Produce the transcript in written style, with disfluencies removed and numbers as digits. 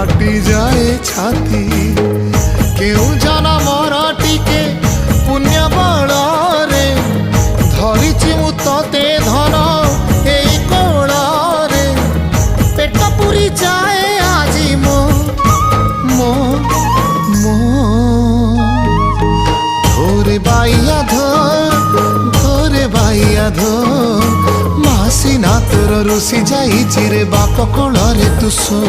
फाटी जाए छाती क्यों जाना मोरा टिके पुण्य बड़े धरिची मु तते धन एई कोड़े पेट पुरी जाए आजी मो मो मो धोरे बाइया धोरे बाइया धो मासी ना तोर रुसी जाई चिरे बाप कोଳରେ तू सो